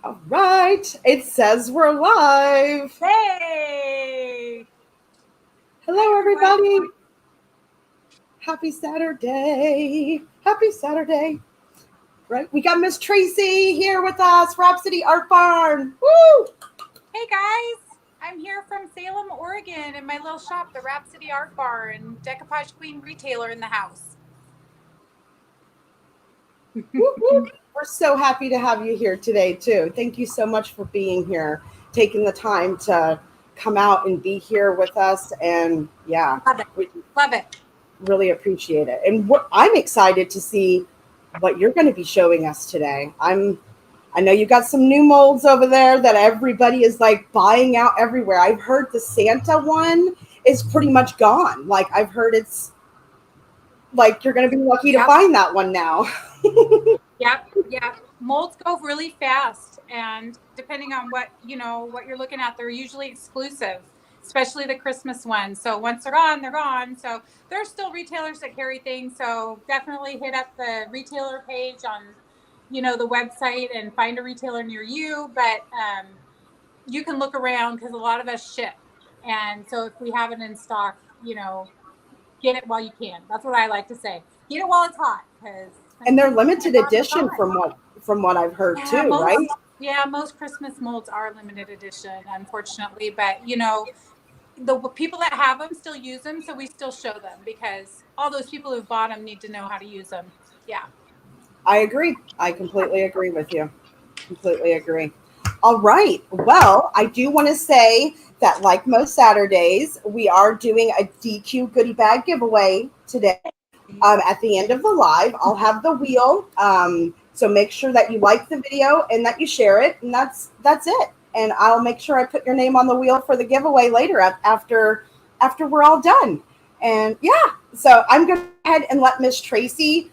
All right. It says we're live. Hey! Hello, Hi, everyone. everybody. Happy Saturday. Happy Saturday. Right. We got Miss Tracy here with us. Rhapsody Art Barn. Woo! Hey, guys. I'm here from Salem, Oregon, in my little shop, the Rhapsody Art Barn, Decoupage Queen retailer in the house. Woo, woo. We're so happy to have you here today, too. Thank you so much for being here, taking the time to come out and be here with us. And yeah, Love it. we Love it. really appreciate it. And I'm excited to see what you're going to be showing us today. I know you got some new molds over there that everybody is like buying out everywhere. I've heard the Santa one is pretty much gone. Like I've heard it's like you're going to be lucky to Yep. find that one now. Yep. Molds go really fast, and depending on what you're looking at, they're usually exclusive, especially the Christmas ones. So once they're gone, they're gone. So there's still retailers that carry things. So definitely hit up the retailer page on, the website and find a retailer near you. But you can look around because a lot of us ship. And so if we have it in stock, get it while you can. That's what I like to say. Get it while it's hot, because And they're when limited it's hot, they're edition gone. from what I've heard Yeah, too, right? most Christmas molds are limited edition, unfortunately. But the people that have them still use them, so we still show them because all those people who've bought them need to know how to use them. Yeah. I agree. I completely agree with you. Completely agree. All right. Well, I do want to say that, like most Saturdays, we are doing a DQ goodie bag giveaway today. At the end of the live, I'll have the wheel. So make sure that you like the video and that you share it, and that's it. And I'll make sure I put your name on the wheel for the giveaway later after we're all done. And yeah, so I'm going to go ahead and let Miss Tracy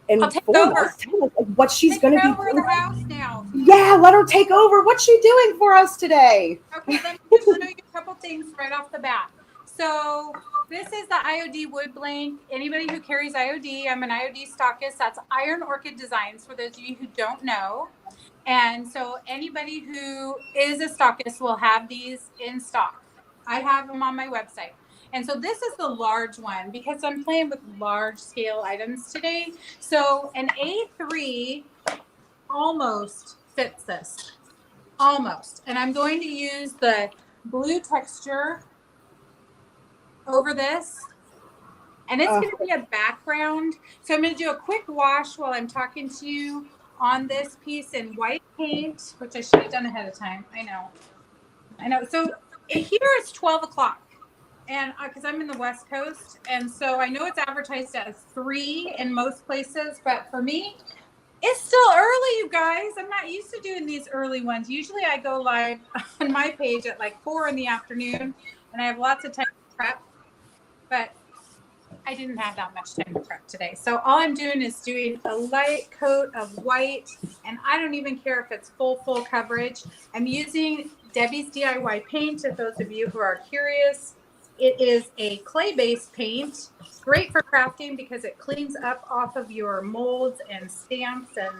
I'll take inform over. us, tell us like, what she's going to Taking be over doing. the house now. Yeah, let her take over. What's she doing for us today? Okay, let me just show you a couple things right off the bat. So this is the IOD wood blank. Anybody who carries IOD, I'm an IOD stockist. That's Iron Orchid Designs, for those of you who don't know. And so anybody who is a stockist will have these in stock. I have them on my website. And so this is the large one because I'm playing with large scale items today. So an A3 almost fits this. Almost. And I'm going to use the blue texture over this. And it's going to be a background. So I'm going to do a quick wash while I'm talking to you on this piece in white paint, which I should have done ahead of time. I know. So here it's 12 o'clock. And because I'm in the West Coast. And so I know it's advertised as 3 in most places. But for me, it's still early, you guys. I'm not used to doing these early ones. Usually I go live on my page at like 4 in the afternoon, and I have lots of time to prep, but I didn't have that much time to prep today. So all I'm doing is doing a light coat of white, and I don't even care if it's full coverage. I'm using Debbie's DIY paint, if those of you who are curious. It is a clay-based paint, great for crafting because it cleans up off of your molds and stamps and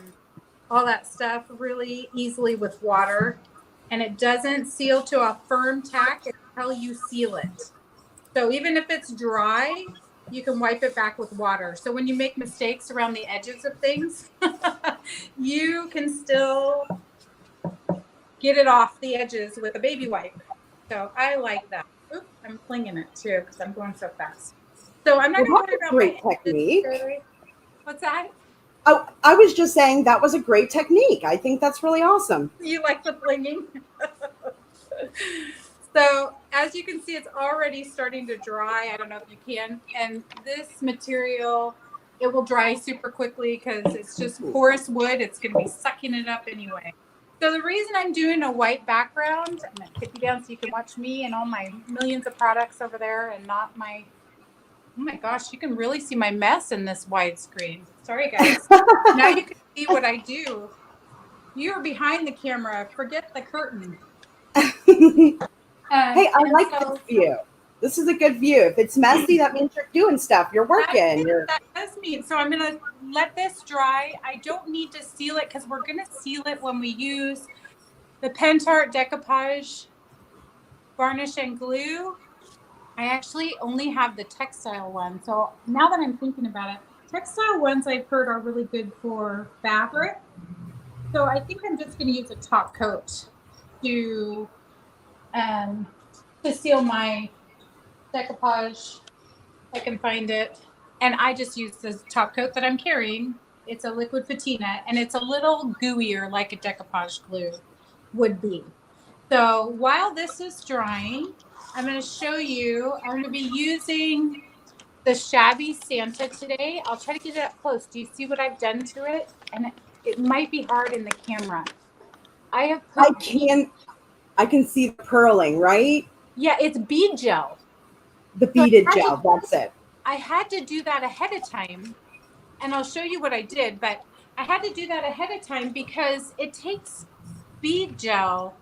all that stuff really easily with water. And it doesn't seal to a firm tack until you seal it. So even if it's dry, you can wipe it back with water. So when you make mistakes around the edges of things, you can still get it off the edges with a baby wipe. So I like that. Oops, I'm flinging it too because I'm going so fast. So I'm not going to worry about Great my technique. edges. What's that? Oh, I was just saying that was a great technique. I think that's really awesome. You like the flinging? So as you can see, it's already starting to dry. I don't know if you can. And this material, it will dry super quickly because it's just porous wood. It's going to be sucking it up anyway. So the reason I'm doing a white background, I'm going to take you down so you can watch me and all my millions of products over there and not my, oh my gosh, you can really see my mess in this widescreen. Sorry, guys. Now you can see what I do. You're behind the camera. Forget the curtain. Hey, I like this view. This is a good view. If it's messy, that means you're doing stuff. You're working. That does mean. So I'm going to let this dry. I don't need to seal it because we're going to seal it when we use the Pentart decoupage varnish and glue. I actually only have the textile one. So now that I'm thinking about it, textile ones I've heard are really good for fabric. So I think I'm just going to use a top coat to seal my decoupage. I can find it. And I just use this top coat that I'm carrying. It's a liquid patina, and it's a little gooier like a decoupage glue would be. So while this is drying, I'm going to show you, I'm going to be using the Shabby Santa today. I'll try to get it up close. Do you see what I've done to it? And it might be hard in the camera. I have put, I can see the purling, right? yeah, it's bead gel. The beaded gel, that's it. I had to do that ahead of time, and I'll show you what I did, but I had to do that ahead of time because it takes bead gel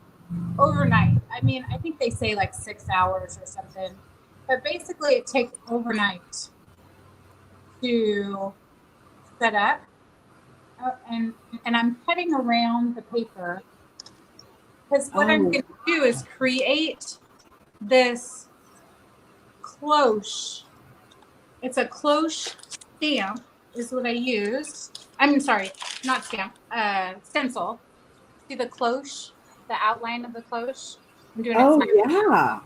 overnight. I mean, I think they say like 6 hours or something, but basically it takes overnight to set up. And I'm cutting around the paper because what I'm going to do is create this cloche. It's a cloche stamp is what I used. I'm sorry, not stamp, stencil. See the cloche, the outline of the cloche? I'm doing it. Yeah.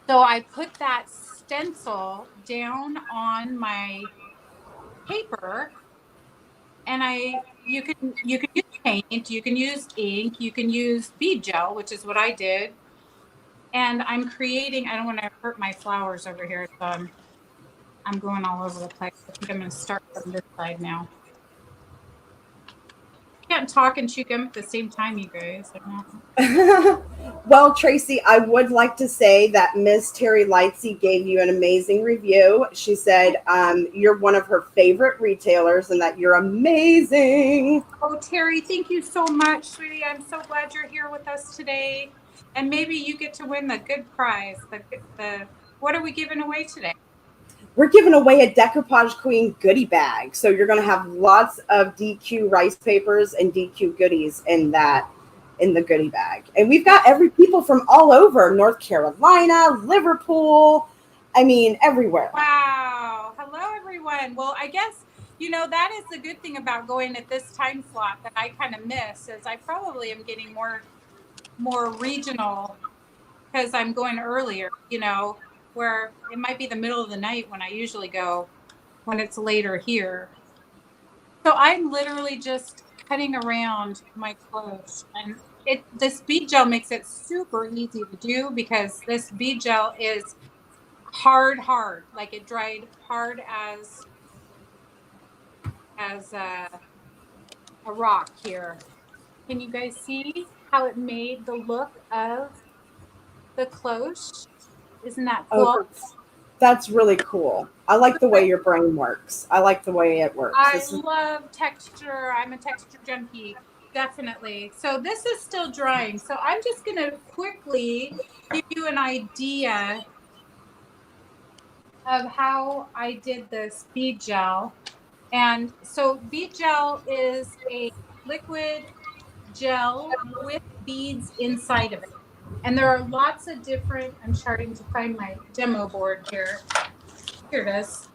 So I put that stencil down on my paper, and you can use paint, you can use ink, you can use bead gel, which is what I did. And I'm creating, I don't want to hurt my flowers over here, so I'm going all over the place. I think I'm going to start from this side now. I can't talk and chew gum at the same time, you guys. Well, Tracy, I would like to say that Ms. Terry Lightsey gave you an amazing review. She said you're one of her favorite retailers and that you're amazing. Oh, Terry, thank you so much, sweetie. I'm so glad you're here with us today. And maybe you get to win the good prize. What are we giving away today? We're giving away a Decoupage Queen goodie bag. So you're going to have lots of DQ rice papers and DQ goodies in the goodie bag. And we've got people from all over, North Carolina, Liverpool, I mean, everywhere. Wow. Hello, everyone. Well, I guess, that is the good thing about going at this time slot that I kind of miss is I probably am getting more regional because I'm going earlier, where it might be the middle of the night when I usually go when it's later here. So I'm literally just cutting around my clothes, and this bead gel makes it super easy to do because this bead gel is hard, like it dried hard as a rock here. Can you guys see how it made the look of the cloche? Isn't that cool? That's really cool. I like the way your brain works. I like the way it works. I love texture. I'm a texture junkie, definitely. So this is still drying. So I'm just going to quickly give you an idea of how I did this bead gel. And so bead gel is a liquid gel with beads inside of it. And there are lots of different, I'm starting to find my demo board here. Here it is.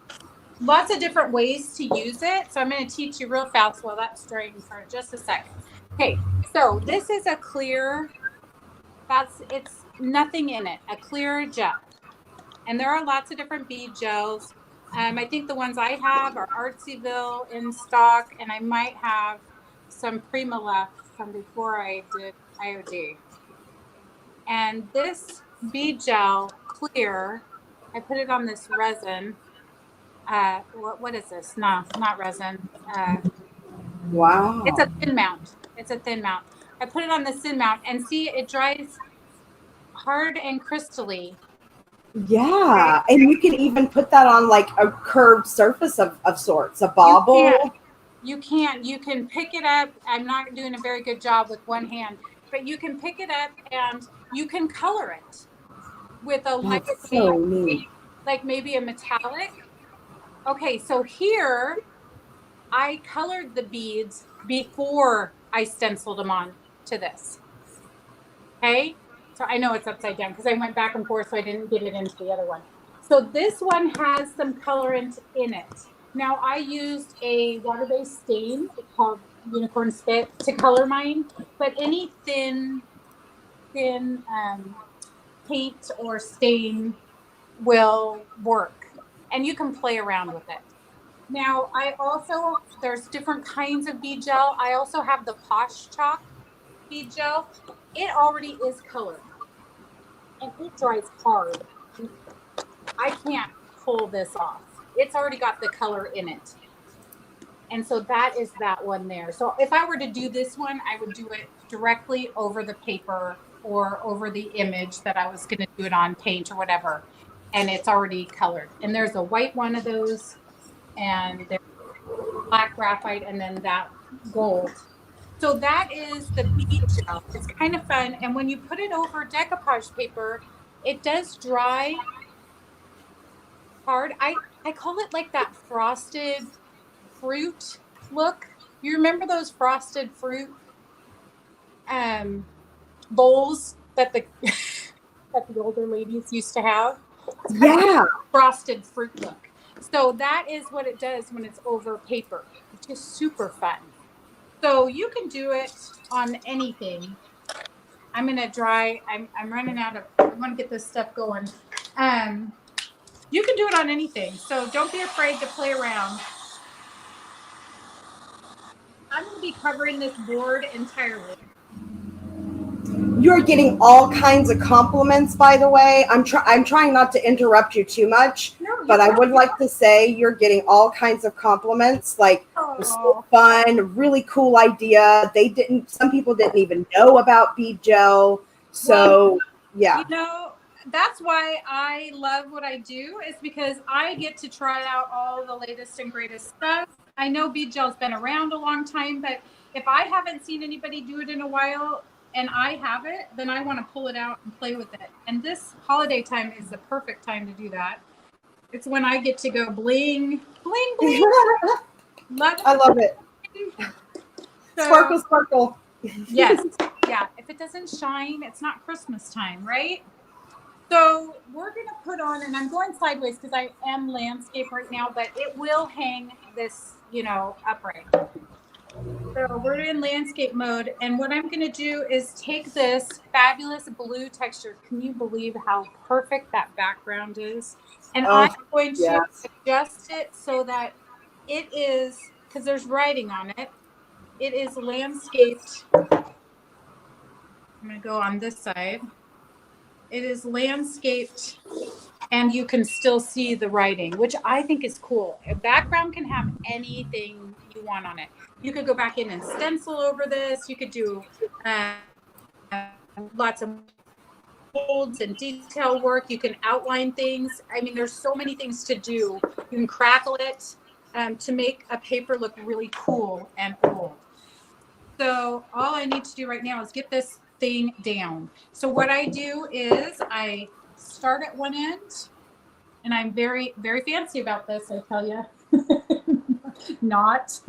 Lots of different ways to use it. So I'm going to teach you real fast while that's drying for just a second. Okay, so this is a clear, it's nothing in it, a clear gel. And there are lots of different bead gels. I think the ones I have are Artsyville in stock, and I might have some Prima left from before I did IOD. And this bead gel clear, I put it on this resin. What is this? No, not resin. Wow. It's a thin mount. I put it on the thin mount, and see, it dries hard and crystally. Yeah, and you can even put that on like a curved surface of sorts, a bauble. You can pick it up. I'm not doing a very good job with one hand, but you can pick it up and you can color it with a light, so neat. like maybe a metallic. Okay, so here I colored the beads before I stenciled them on to this. Okay, so I know it's upside down because I went back and forth, so I didn't get it into the other one. So this one has some colorant in it. Now I used a water-based stain called Unicorn Spit to color mine, but any thin paint or stain will work, and you can play around with it. Now I also, there's different kinds of bead gel. I also have the Posh Chalk bead gel. It already is colored and it dries hard. I can't pull this off. It's already got the color in it. And so that is that one there. So if I were to do this one, I would do it directly over the paper or over the image that I was going to do it on, paint or whatever. And it's already colored. And there's a white one of those, and there's black graphite, and then that gold. So that is the bead gel. It's kind of fun. And when you put it over decoupage paper, it does dry hard. I call it like that frosted fruit look. You remember those frosted fruit bowls that the that the older ladies used to have? It's kind of like frosted fruit look. So that is what it does when it's over paper, which is super fun. So you can do it on anything. I'm gonna dry. I'm running out of. I want to get this stuff going. You can do it on anything. So don't be afraid to play around. I'm going to be covering this board entirely. You're getting all kinds of compliments, by the way. I'm trying not to interrupt you too much, but I would like to say you're getting all kinds of compliments. Like, it was so fun, really cool idea. Some people didn't even know about bead gel. So, yeah. You know, that's why I love what I do, is because I get to try out all the latest and greatest stuff. I know bead gel's been around a long time, but if I haven't seen anybody do it in a while and I have it, then I want to pull it out and play with it. And this holiday time is the perfect time to do that. It's when I get to go bling, bling, bling. I love it. So, sparkle, sparkle. Yes. Yeah. If it doesn't shine, it's not Christmas time, right? So we're going to put on, and I'm going sideways because I am landscape right now, but it will hang this, upright. So we're in landscape mode. And what I'm going to do is take this fabulous blue texture. Can you believe how perfect that background is? And I'm going to adjust it so that it is, because there's writing on it, it is landscaped. I'm going to go on this side. It is landscaped, and you can still see the writing, which I think is cool. A background can have anything you want on it. You could go back in and stencil over this. You could do lots of molds and detail work. You can outline things. I mean, there's so many things to do. You can crackle it to make a paper look really cool and old. So all I need to do right now is get this thing down. So what I do is I start at one end, and I'm very, very fancy about this, I tell you. Not.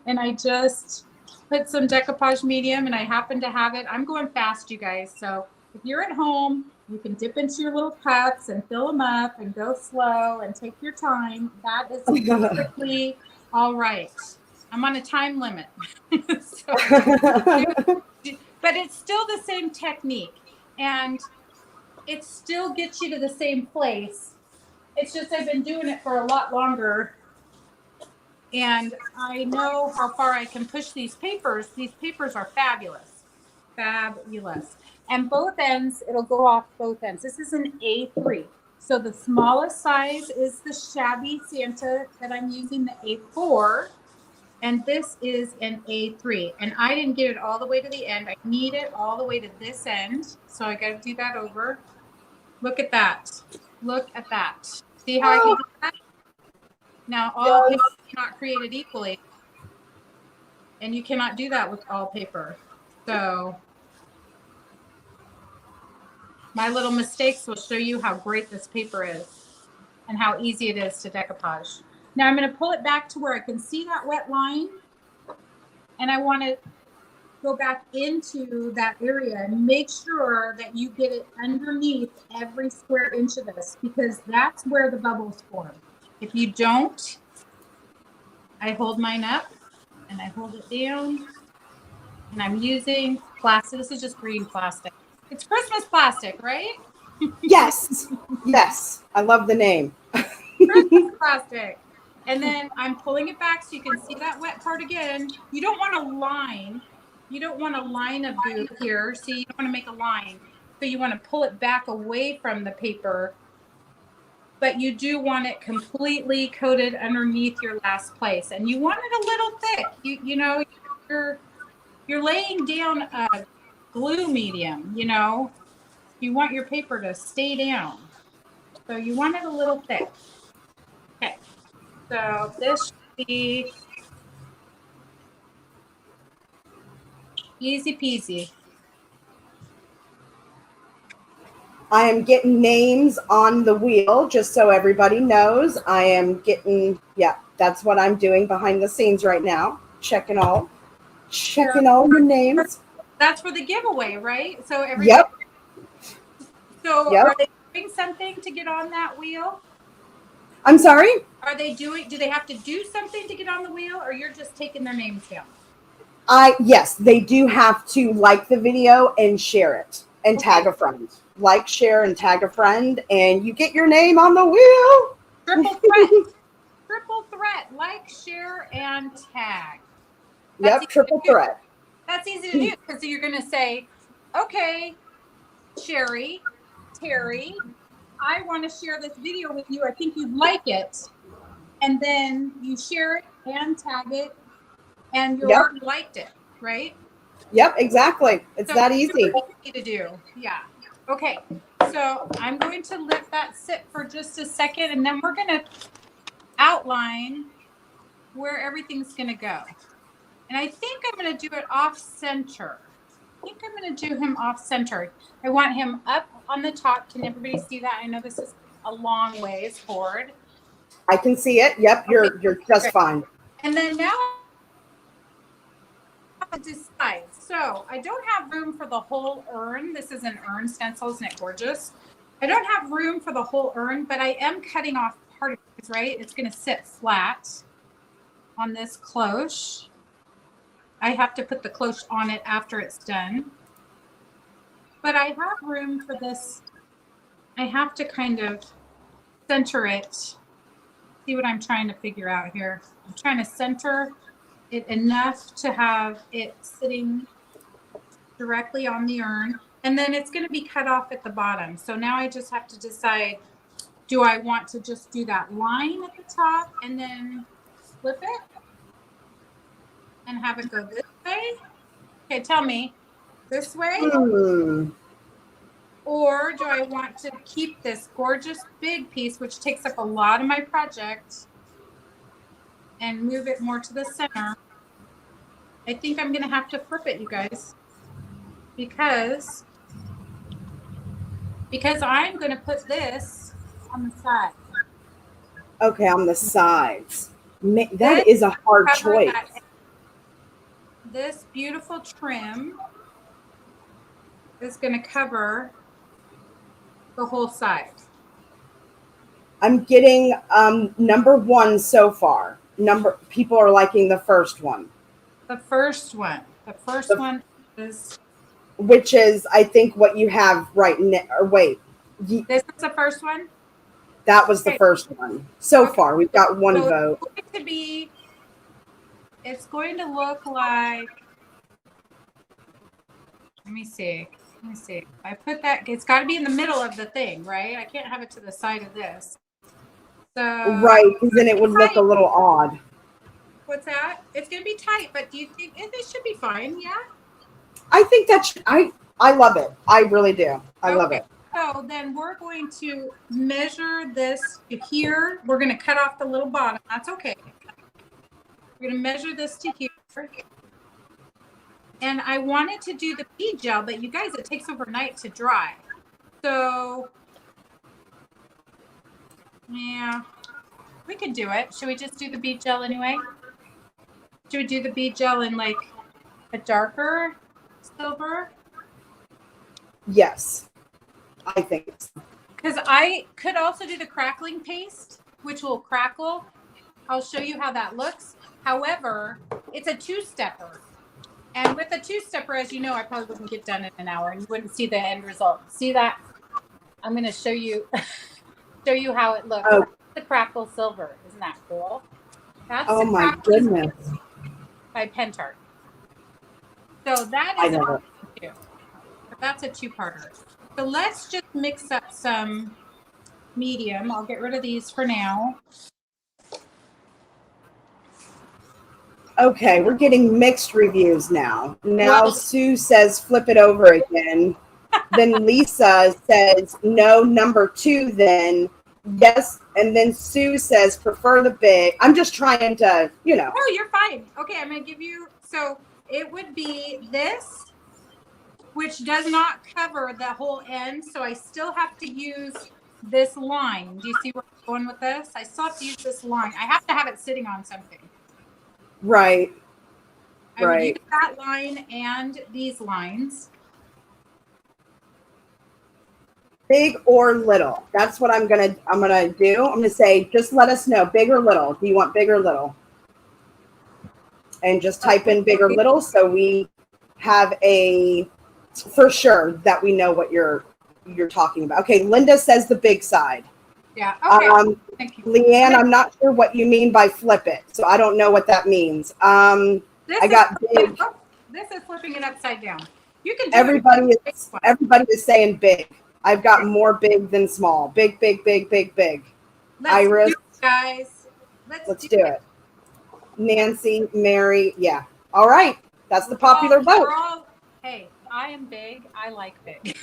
And I just put some decoupage medium, and I happen to have it. I'm going fast, you guys. So if you're at home, you can dip into your little cups and fill them up and go slow and take your time. That is perfectly all right. I'm on a time limit. So, but it's still the same technique, and it still gets you to the same place. It's just I've been doing it for a lot longer, and I know how far I can push these papers. These papers are fabulous. Fabulous. And both ends, it'll go off both ends. This is an A3. So the smallest size is the Shabby Santa that I'm using, the A4. And this is an A3. And I didn't get it all the way to the end. I need it all the way to this end. So I got to do that over. Look at that. Look at that. See how I can do that? Now, all paper is not created equally. And you cannot do that with all paper. So my little mistakes will show you how great this paper is and how easy it is to decoupage. Now I'm going to pull it back to where I can see that wet line. And I want to go back into that area and make sure that you get it underneath every square inch of this, because that's where the bubbles form. If you don't, I hold mine up and I hold it down, and I'm using plastic. This is just green plastic. It's Christmas plastic, right? Yes. Yes. I love the name. Christmas plastic. And then I'm pulling it back so you can see that wet part again. You don't want a line. You don't want a line of goo here. See, you don't want to make a line. So you want to pull it back away from the paper. But you do want it completely coated underneath your last place. And you want it a little thick. You know, you're laying down a glue medium, you know. You want your paper to stay down. So you want it a little thick. Okay. So this should be easy peasy. I am getting names on the wheel just so everybody knows. I am getting, yeah, that's what I'm doing behind the scenes right now. Checking all your names. That's for the giveaway, right? So everybody. Yep. So Yep. are they doing something to get on that wheel? I'm sorry? Do they have to do something to get on the wheel, or you're just taking their names down? Yes, they do have to like the video and share it and tag a friend. Like, share, and tag a friend, and you get your name on the wheel. Triple threat. Triple threat. Like, share, and tag. Yep, triple threat. That's easy to do, because you're going to say, okay, Sherry, Terry, I want to share this video with you. I think you'd like it. And then you share it and tag it, and you already liked it, right? Yep, exactly. It's that easy. Easy to do. Yeah. Okay. So I'm going to let that sit for just a second, and then we're going to outline where everything's going to go. And I think I'm going to do it off center. I think I'm going to do him off center. I want him up on the top. Can everybody see that? I know this is a long ways forward. I can see it. Yep, you're just fine. And then now I decide. So I don't have room for the whole urn. This is an urn stencil. Isn't it gorgeous? I don't have room for the whole urn, but I am cutting off part of it, right? It's going to sit flat on this cloche. I have to put the cloche on it after it's done. But I have room for this. I have to kind of center it. See what I'm trying to figure out here. I'm trying to center it enough to have it sitting directly on the urn. And then it's going to be cut off at the bottom. So now I just have to decide, do I want to just do that line at the top and then flip it and have it go this way? Okay, tell me, this way? Or do I want to keep this gorgeous big piece, which takes up a lot of my project, and move it more to the center? I think I'm going to have to flip it, you guys, because I'm going to put this on the side. Okay, on the sides. That is a hard choice. This beautiful trim is going to cover the whole side. I'm getting number one so far. People are liking the first one. The first one. The first one is, which is, I think, what you have right now. Or wait, this is the first one. That was the first one so far. We've got one vote. It's going to look like. Let me see. I put that. It's got to be in the middle of the thing, right? I can't have it to the side of this. So right, because then it would look a little odd. What's that? It's going to be tight, but do you think it should be fine? Yeah. I think I love it. I really do. I love it. So then we're going to measure this to here. We're going to cut off the little bottom. That's okay. We're going to measure this to here. And I wanted to do the bead gel, but you guys, it takes overnight to dry. So, yeah. We could do it. Should we just do the bead gel anyway? Should we do the bead gel in like a darker silver? Yes, I think so. Because I could also do the crackling paste, which will crackle. I'll show you how that looks. However, it's a two-stepper. And with a two-stepper, as you know, I probably wouldn't get done in an hour and you wouldn't see the end result. See that? I'm going to show you how it looks. Oh. The crackle silver. Isn't that cool? That's Oh my goodness. By Pentart. So that is two. That's a two-parter. So let's just mix up some medium. I'll get rid of these for now. Okay, we're getting mixed reviews now. Now Sue says flip it over again. Then Lisa says no, number 2 then. Yes, and then Sue says prefer the big. I'm just trying to, Oh, you're fine. Okay, I'm going to give you, so it would be this, which does not cover the whole end. So I still have to use this line. Do you see where I'm going with this? I still have to use this line. I have to have it sitting on something. Right. I would use that line and these lines. Big or little. That's what I'm gonna do. I'm gonna say, just let us know, big or little. Do you want big or little? And just type in big or little so we have a for sure that we know what you're talking about. Okay, Linda says the big side. Yeah. Okay. Thank you. Leanne, I'm not sure what you mean by flip it, so I don't know what that means. I got big. This is flipping it upside down. You can. Everybody is saying big. I've got more big than small. Big, big, big, big, big. Iris, do it, guys. Let's do it. Nancy, Mary, yeah. All right, that's the popular vote. Hey, I am big. I like big.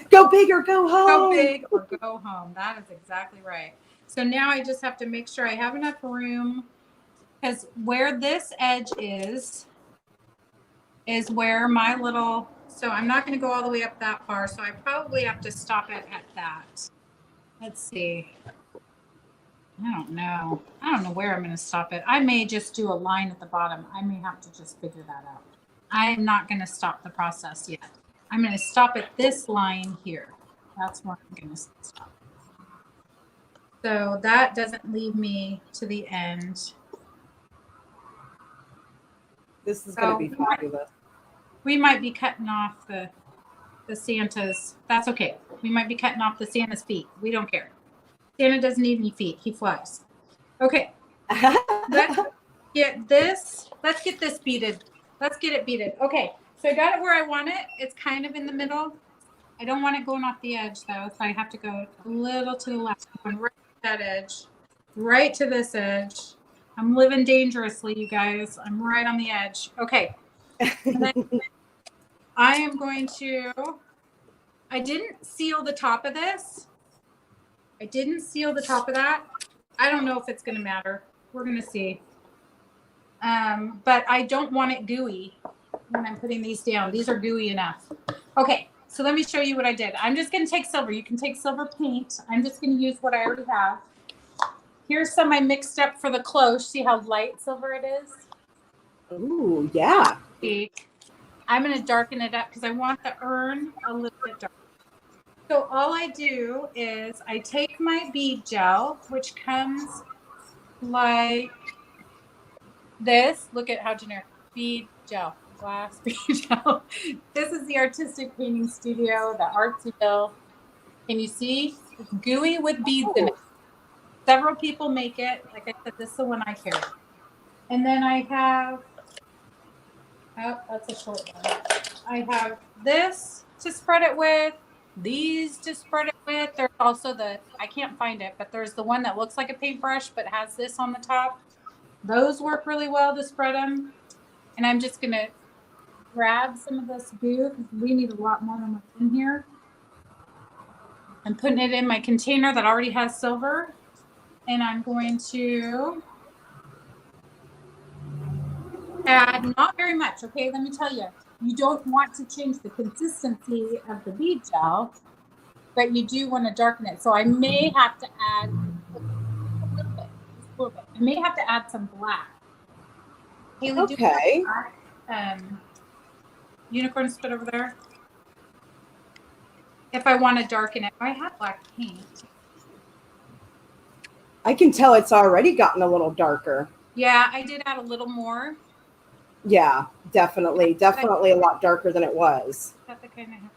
Go big or go home. Go big or go home. That is exactly right. So now I just have to make sure I have enough room, because where this edge is where my little, so I'm not going to go all the way up that far. So I probably have to stop it at that. Let's see. I don't know where I'm going to stop it. I may just do a line at the bottom. I may have to just figure that out. I'm not going to stop the process yet. I'm going to stop at this line here. That's where I'm going to stop. So that doesn't leave me to the end. This is going to be fabulous. We might be cutting off the Santa's. That's okay. We might be cutting off the Santa's feet. We don't care. Santa doesn't need any feet. He flies. Okay. Let's get this. Let's get this beaded. Let's get it beaded. Okay. So I got it where I want it. It's kind of in the middle. I don't want it going off the edge though. So I have to go a little to the left. I'm going right to that edge. Right to this edge. I'm living dangerously, you guys. I'm right on the edge. Okay. And then I am going to, I didn't seal the top of this. I didn't seal the top of that. I don't know if it's going to matter. We're going to see. But I don't want it gooey when I'm putting these down. These are gooey enough. Okay, so let me show you what I did. I'm just going to take silver. You can take silver paint. I'm just going to use what I already have. Here's some I mixed up for the cloche. See how light silver it is? Ooh, yeah. I'm going to darken it up because I want the urn a little bit dark. So all I do is I take my bead gel, which comes like this. Look at how generic. Bead gel, glass bead gel. This is the Artistic Painting Studio, the Artsy Bill. Can you see? It's gooey with beads in it. Several people make it. Like I said, this is the one I carry. And then I have, oh, that's a short one. I have this to spread it with, these to spread it with. There's also I can't find it, but there's the one that looks like a paintbrush, but has this on the top. Those work really well to spread them. And I'm just going to grab some of this goo because we need a lot more than what's in here. I'm putting it in my container that already has silver. And I'm going to add not very much. Okay, let me tell you. You don't want to change the consistency of the bead gel, but you do want to darken it. So I may have to add a little little bit. I may have to add some black. Haley, do you Okay. have black, unicorn spit over there? If I want to darken it, I have black paint. I can tell it's already gotten a little darker. Yeah, I did add a little more. Yeah, definitely. Definitely a lot darker than it was. Is that the kind I have?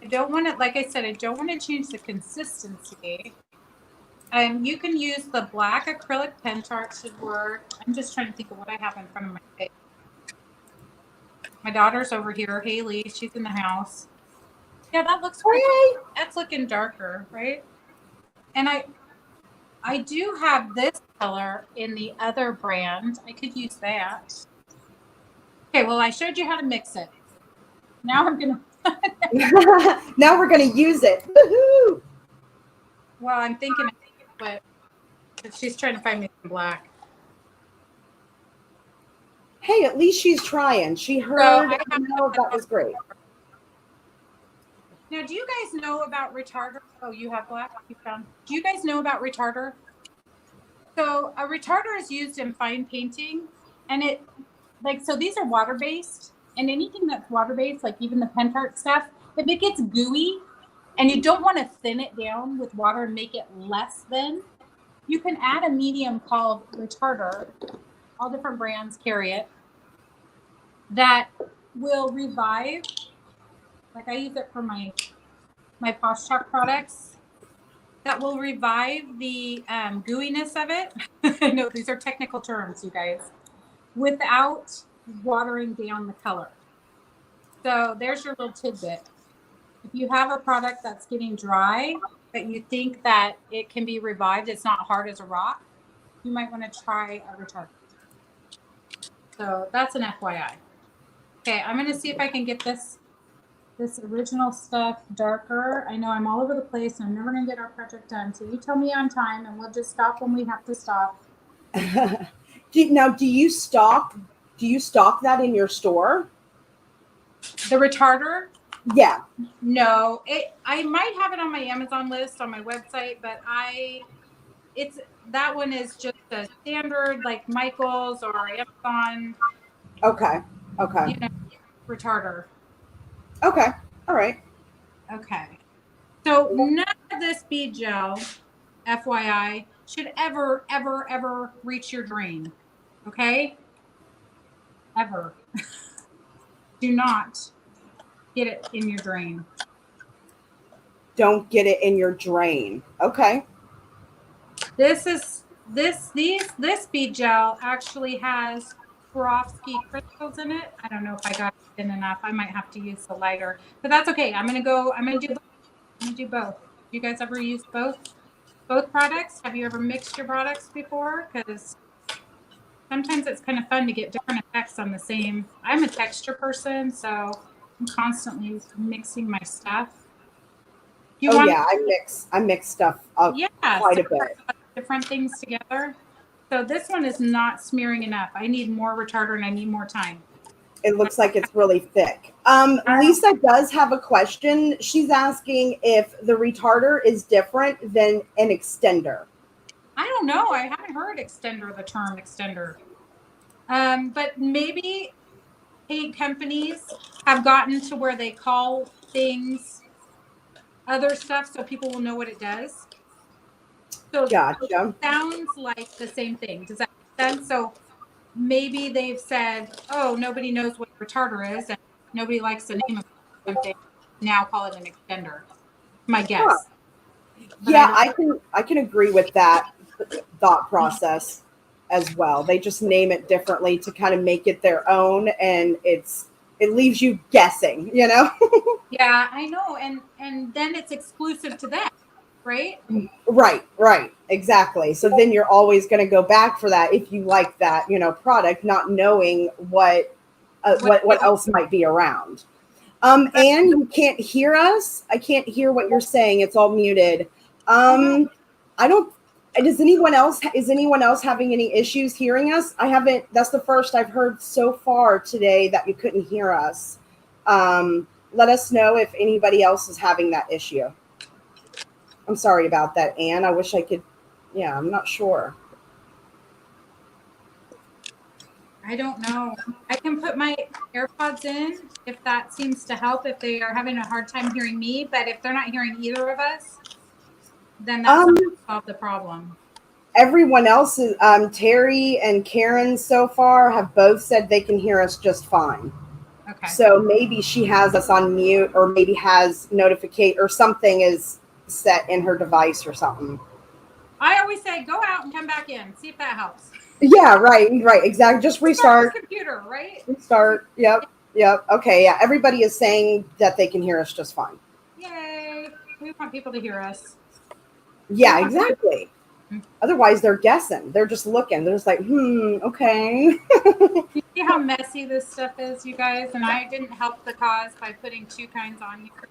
I don't want to, like I said, I don't want to change the consistency. You can use the black acrylic pen chart should work. I'm just trying to think of what I have in front of my face. My daughter's over here, Haley. She's in the house. Yeah, that looks great. That's looking darker, right? And I do have this color in the other brand. I could use that. Okay, well, I showed you how to mix it. Now I'm gonna. Now we're gonna use it. Woohoo! Well, I'm thinking, but she's trying to find me some black. Hey, at least she's trying. She heard. That was great. Now, do you guys know about retarder? Oh, you have black? You found. Do you guys know about retarder? So a retarder is used in fine painting, and so these are water-based, and anything that's water-based, like even the pen chart stuff, if it gets gooey and you don't want to thin it down with water and make it less thin, you can add a medium called retarder. All different brands carry it. That will revive. Like I use it for my Posh Chalk products. That will revive the gooiness of it. I know these are technical terms, you guys, without watering down the color. So there's your little tidbit. If you have a product that's getting dry, but you think that it can be revived, it's not hard as a rock, you might want to try a retarder. So that's an FYI. Okay, I'm going to see if I can get this original stuff darker. I know I'm all over the place and I'm never going to get our project done. So you tell me on time and we'll just stop when we have to stop. Now, do you stock that in your store? The retarder? Yeah. No, I might have it on my Amazon list on my website, but that one is just a standard like Michael's or Amazon. Okay. Retarder. Okay. All right. Okay. So none of this bead gel, FYI, should ever, ever, ever reach your drain. Okay? Ever. Do not get it in your drain. Don't get it in your drain. Okay. This bead gel actually has Swarovski crystals in it. I don't know if I got it in enough. I might have to use the lighter, but that's okay. I'm gonna do both. You guys ever use both products? Have you ever mixed your products before? Because sometimes it's kind of fun to get different effects on the same. I'm a texture person, so I'm constantly mixing my stuff. I mix stuff up quite a bit. Different things together. So this one is not smearing enough. I need more retarder and I need more time. It looks like it's really thick. Lisa does have a question. She's asking if the retarder is different than an extender. I don't know. I haven't heard the term extender. But maybe paint companies have gotten to where they call things other stuff so people will know what it does. So gotcha. It sounds like the same thing. Does that make sense? So maybe they've said, oh, nobody knows what a retarder is and nobody likes the name of something. Now call it an extender. My guess. Huh. Yeah, I can agree with that thought process as well. They just name it differently to kind of make it their own, and it leaves you guessing, you know? Yeah, I know. And then it's exclusive to them, right? Right. Exactly. So then you're always going to go back for that if you like that, product, not knowing what else might be around. And you can't hear us. I can't hear what you're saying. It's all muted. Is anyone else having any issues hearing us? I haven't. That's the first I've heard so far today that you couldn't hear us. Let us know if anybody else is having that issue. I'm sorry about that, Anne. I wish I could. Yeah, I'm not sure. I don't know. I can put my AirPods in if that seems to help if they are having a hard time hearing me. But if they're not hearing either of us, then that's Um, not going to solve the problem. Everyone else is Terry and Karen so far have both said they can hear us just fine. Okay. So maybe she has us on mute, or maybe has notificate or something is set in her device or something. I always say go out and come back in. See if that helps. Yeah, right, exactly. Just Restart restart. the computer, right? Restart. Yep. Okay, yeah. Everybody is saying that they can hear us just fine. Yay. We want people to hear us. Yeah, exactly. Otherwise, they're guessing. They're just looking. They're just like, okay. You see how messy this stuff is, you guys? And I didn't help the cause by putting two kinds on here.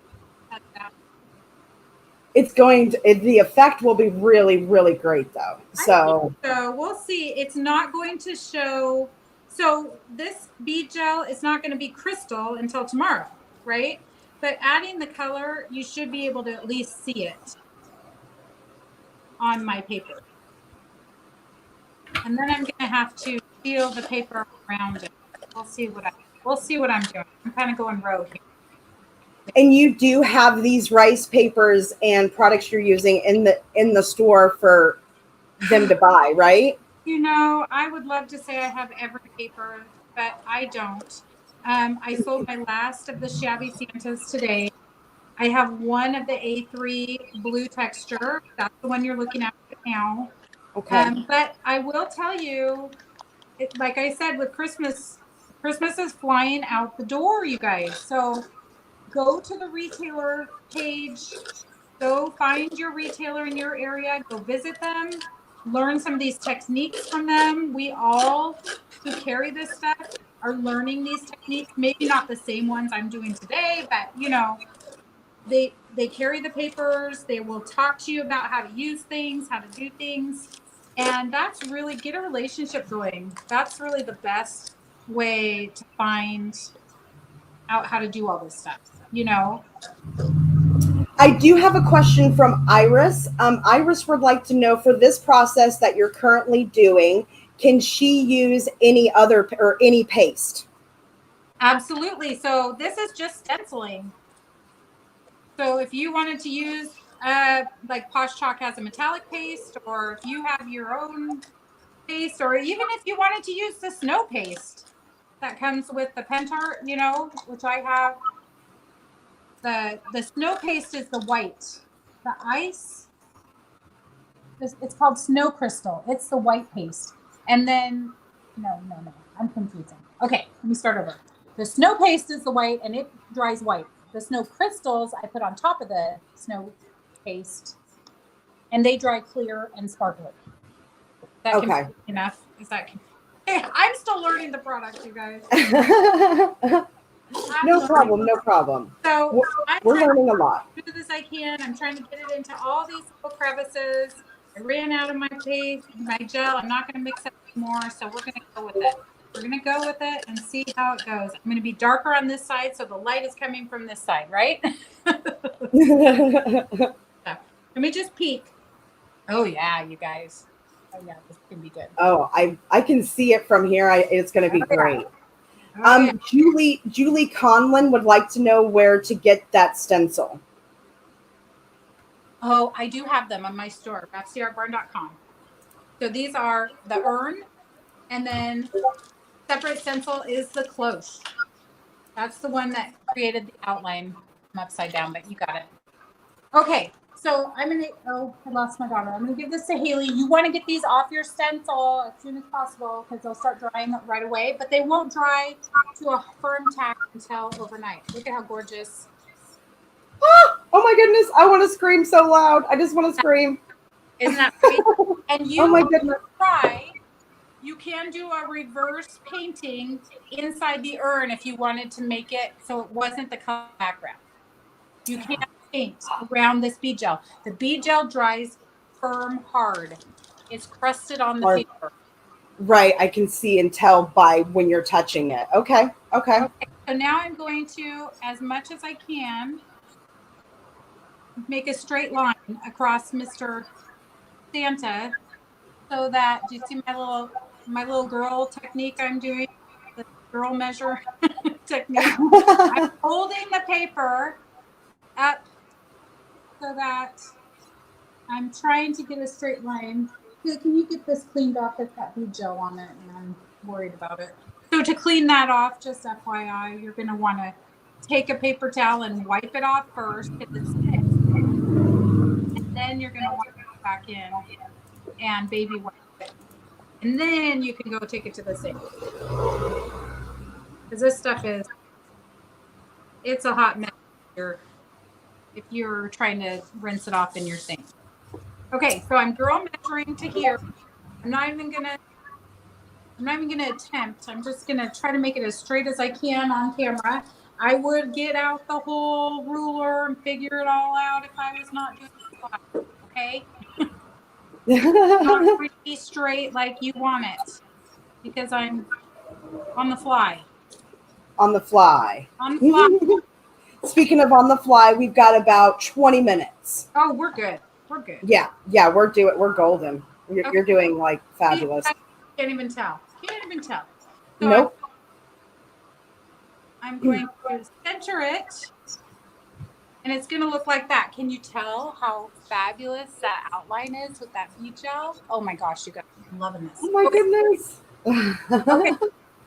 The effect will be really, really great, though. So we'll see. It's not going to show. So this bead gel is not going to be crystal until tomorrow, right? But adding the color, you should be able to at least see it on my paper. And then I'm going to have to seal the paper around it. We'll see what I'm doing. I'm kind of going rogue here. And you do have these rice papers and products you're using in the store for them to buy, right? You know, I would love to say I have every paper, but I don't. I sold my last of the Shabby Santas today. I have one of the A3 blue texture. That's the one you're looking at right now. Okay. But I will tell you, like I said, with Christmas is flying out the door, you guys. So go to the retailer page, go find your retailer in your area, go visit them, learn some of these techniques from them. We all who carry this stuff are learning these techniques, maybe not the same ones I'm doing today, but you know, they carry the papers, they will talk to you about how to use things, how to do things. And that's really get a relationship going. That's really the best way to find out how to do all this stuff, you know? I do have a question from Iris. Iris would like to know, for this process that you're currently doing, can she use any other or any paste? Absolutely. So this is just stenciling. So if you wanted to use like Posh Chalk has a metallic paste, or if you have your own paste, or even if you wanted to use the snow paste that comes with the Pentart, you know, which I have. The snow paste is the white. The ice, it's called snow crystal. It's the white paste. And then, no, I'm confusing. Okay, let me start over. The snow paste is the white and it dries white. The snow crystals I put on top of the snow paste and they dry clear and sparkly. That Okay. Enough? Is that I'm still learning the product, you guys. No problem. So we're learning a lot. As good as I can. I'm trying to get it into all these little crevices. I ran out of my paste, my gel. I'm not going to mix it anymore, so we're going to go with it. We're going to go with it and see how it goes. I'm going to be darker on this side, so the light is coming from this side, right? Let me just peek. Oh yeah, you guys. Oh yeah, this can be good. Oh, I can see it from here. It's going to be great. Oh, yeah. Julie Conlon would like to know where to get that stencil. Oh, I do have them on my store, rhapsodyartbarn.com. So these are the urn, and then separate stencil is the cloche. That's the one that created the outline. I'm upside down, but you got it. Okay, so I'm gonna. Oh, I lost my daughter. I'm gonna give this to Haley. You want to get these off your stencil as soon as possible because they'll start drying right away, but they won't dry to a firm tack until overnight. Look at how gorgeous. Oh my goodness! I want to scream so loud. I just want to scream. Isn't that great? And you oh my goodness! You can do a reverse painting inside the urn if you wanted to make it so it wasn't the color background. You can paint around this bead gel. The bead gel dries firm hard. It's crusted on the paper. Right, I can see and tell by when you're touching it. Okay. So now I'm going to, as much as I can, make a straight line across Mr. Santa so that, do you see my little girl technique I'm doing? The girl measure technique. I'm holding the paper up so that I'm trying to get a straight line. Can you get this cleaned off? It's got blue gel on it and I'm worried about it. So to clean that off, just FYI, you're going to want to take a paper towel and wipe it off first. And then you're going to wipe it back in and baby wipe it. And then you can go take it to the sink. Because this stuff it's a hot mess if you're trying to rinse it off in your sink. Okay, so I'm girl measuring to here. I'm not even gonna attempt. I'm just gonna try to make it as straight as I can on camera. I would get out the whole ruler and figure it all out if I was not doing it. Okay? Not going to be straight like you want it because I'm on the fly. On the fly. On the fly. Speaking of on the fly, we've got about 20 minutes. Oh, we're good. We're good. Yeah, we're golden. You're doing like fabulous. Can't even tell. So nope. I'm going to center it, and it's going to look like that. Can you tell how fabulous that outline is with that bead gel? Oh my gosh, you guys, I'm loving this. Oh my goodness. Okay,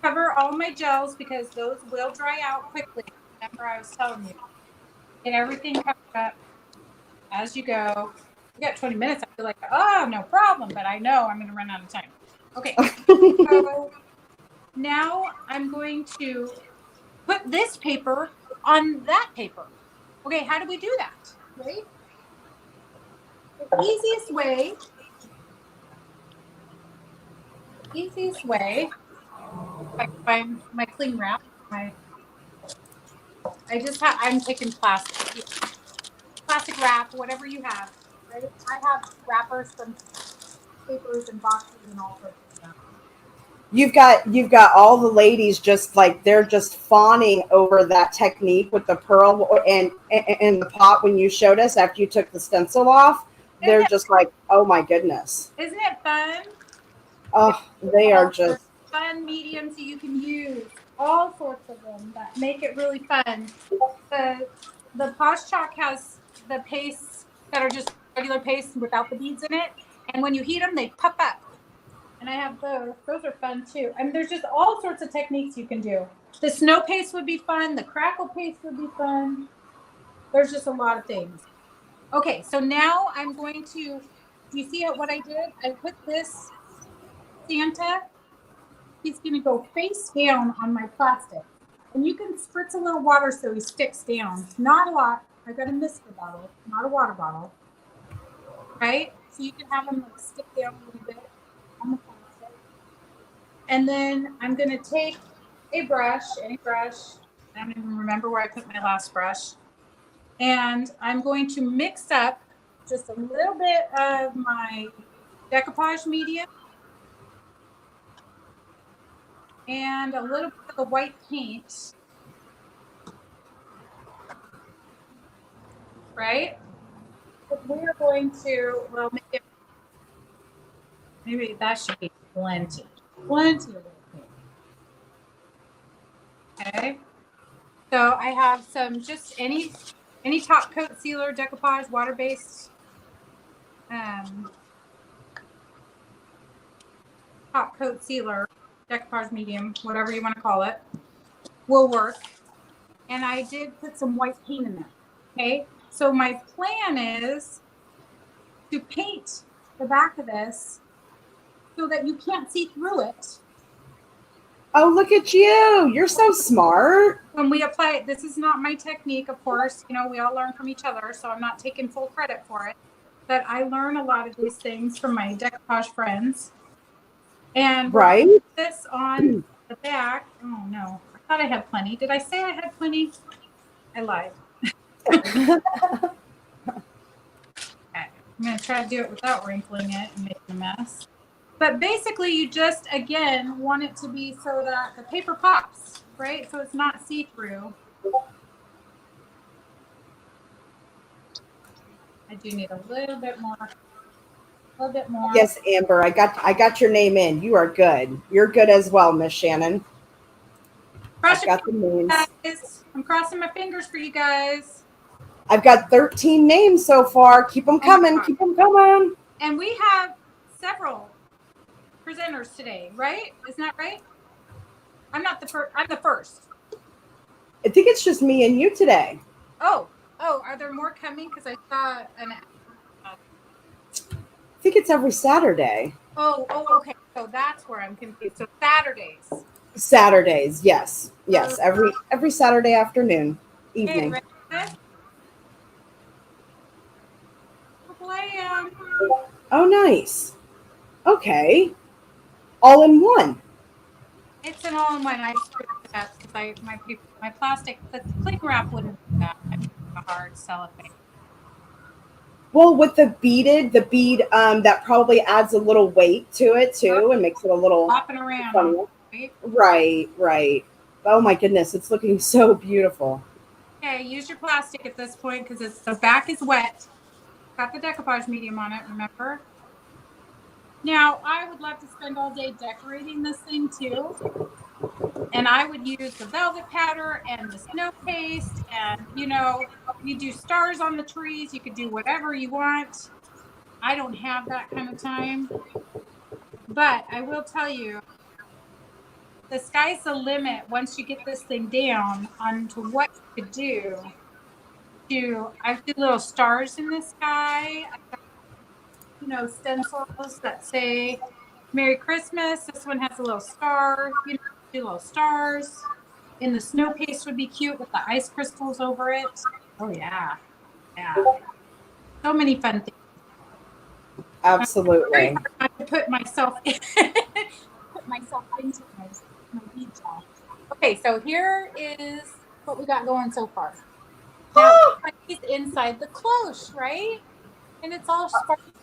cover all my gels because those will dry out quickly. Remember I was telling you. Get everything covered up as you go. You got 20 minutes. I feel like, oh, no problem, but I know I'm going to run out of time. Okay, so now I'm going to put this paper on that paper. Okay, how do we do that? Right? The easiest way, if I can find my cling wrap, I'm taking plastic wrap, whatever you have. Right? I have wrappers from papers and boxes and all sorts of stuff. You've got all the ladies just like they're just fawning over that technique with the pearl and the pot when you showed us after you took the stencil off. They're just like, oh my goodness. Isn't it fun? Oh, they are just fun mediums that you can use. All sorts of them that make it really fun. The Posh Chalk has the pastes that are just regular paste without the beads in it. And when you heat them, they puff up. And I have those. Those are fun too. I mean, there's just all sorts of techniques you can do. The snow paste would be fun. The crackle paste would be fun. There's just a lot of things. Okay, so now I'm going to, do you see what I did? I put this Santa, he's going to go face down on my plastic. And you can spritz a little water so he sticks down. Not a lot. I got a Mister bottle, not a water bottle. Right? So you can have him like stick down a little bit on the plastic. And then I'm going to take any brush. I don't even remember where I put my last brush. And I'm going to mix up just a little bit of my decoupage medium and a little bit of the white paint. Right? But we're going to, make it, maybe that should be plenty of white paint. Okay. So I have some, just any top coat sealer, decoupage, water-based top coat sealer, decoupage medium, whatever you want to call it, will work. And I did put some white paint in there. Okay. So my plan is to paint the back of this so that you can't see through it. Oh, look at you. You're so smart. When we apply it, this is not my technique, of course. You know, we all learn from each other, so I'm not taking full credit for it. But I learn a lot of these things from my decoupage friends. And right, this on the back. Oh, no. I thought I had plenty. Did I say I had plenty? I lied. Okay. I'm going to try to do it without wrinkling it and making a mess. But basically, you just, again, want it to be so that the paper pops, right? So it's not see-through. I do need a little bit more. A little bit more. Yes, Amber, I got your name in. You are good. You're good as well, Miss Shannon. Cross I've got the names. guys. I'm crossing my fingers for you guys. I've got 13 names so far. Keep them coming. Keep them coming. And we have several presenters today, right? Isn't that right? I'm not the first. I'm the first. I think it's just me and you today. Oh, are there more coming? Because I saw an. I think it's every Saturday. Oh, okay. So that's where I'm confused. So Saturdays. Saturdays, yes. Yes, every Saturday afternoon, evening. Okay, ready? Oh, nice. Okay. All in one. It's an all-in-one. I screwed that because my plastic, the cling wrap wouldn't do that. I need a hard cellophane. Well, with the bead, that probably adds a little weight to it too, and makes it a little Hopping around. Funny. Right. Oh my goodness, it's looking so beautiful. Okay, use your plastic at this point because the back is wet. Got the decoupage medium on it, remember? Now, I would love to spend all day decorating this thing too. And I would use the velvet powder and the snow paste. And, you do stars on the trees. You could do whatever you want. I don't have that kind of time. But I will tell you, the sky's the limit once you get this thing down onto what you could do. I do little stars in the sky. Stencils that say Merry Christmas. This one has a little star. Do little stars. And the snow paste would be cute with the ice crystals over it. Oh yeah. So many fun things. Absolutely. I put myself into my bead job. Okay, so here is what we got going so far. Now he's inside the cloche, right? And it's all sparkly.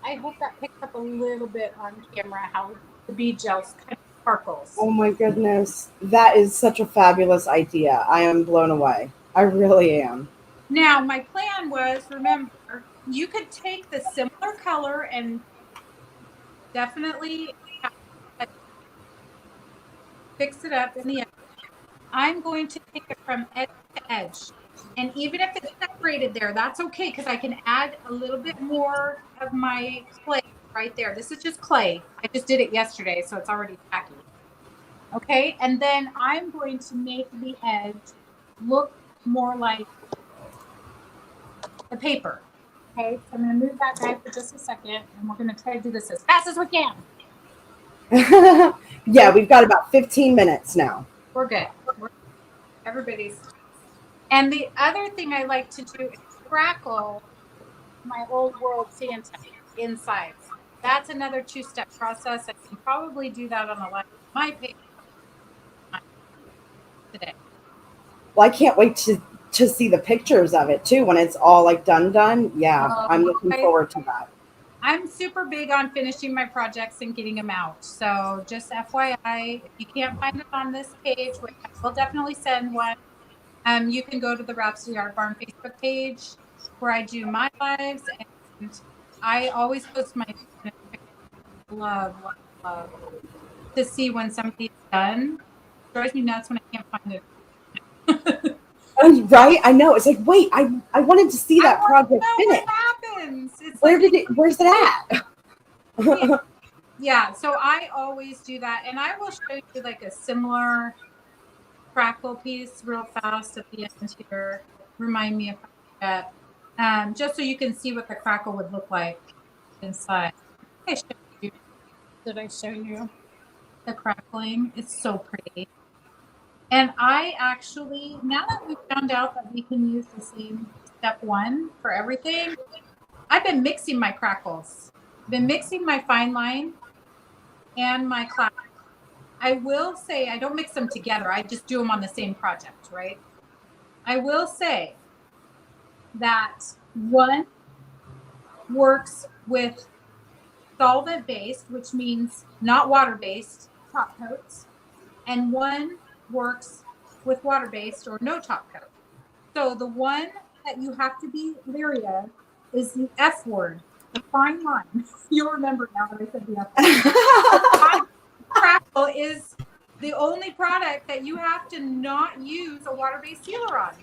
I hope that picked up a little bit on camera how the bead gels kind of sparkles. Oh my goodness. That is such a fabulous idea. I am blown away. I really am. Now, my plan was, remember, you could take the similar color and definitely fix it up in the end. I'm going to take it from edge to edge. And even if it's separated there, that's okay because I can add a little bit more of my clay right there. This is just clay. I just did it yesterday, so it's already tacky. Okay, and then I'm going to make the edge look more like the paper. Okay, so I'm going to move that guy for just a second, and we're going to try to do this as fast as we can. Yeah, we've got about 15 minutes now. We're good. Everybody's. And the other thing I like to do is crackle my old world Santa inside. That's another 2-step process. I can probably do that on the live my page today. Well, I can't wait to see the pictures of it too when it's all like done. Yeah, I'm looking forward to that. I'm super big on finishing my projects and getting them out. So just FYI, if you can't find it on this page, which I will definitely send one, you can go to the Rhapsody Art Barn Facebook page where I do my lives, and I always post my love to see when somebody's done. It drives me nuts when I can't find it. Right? I know. It's like, wait, I wanted to see that project finished. What happens? It's Where's it at? Yeah, so I always do that, and I will show you like a similar crackle piece real fast at the end here. Remind me if I forget. Just so you can see what the crackle would look like inside. Did I show you the crackling? It's so pretty. And I actually, now that we found out that we can use the same step 1 for everything, I've been mixing my crackles. I've been mixing my fine line and my class. I will say I don't mix them together. I just do them on the same project, right? I will say that one works with solvent-based, which means not water-based top coats, and one works with water-based or no top coat. So the one that you have to be leery of is the F word, the fine line. You'll remember now that I said the F word. Crackle is the only product that you have to not use a water-based sealer on.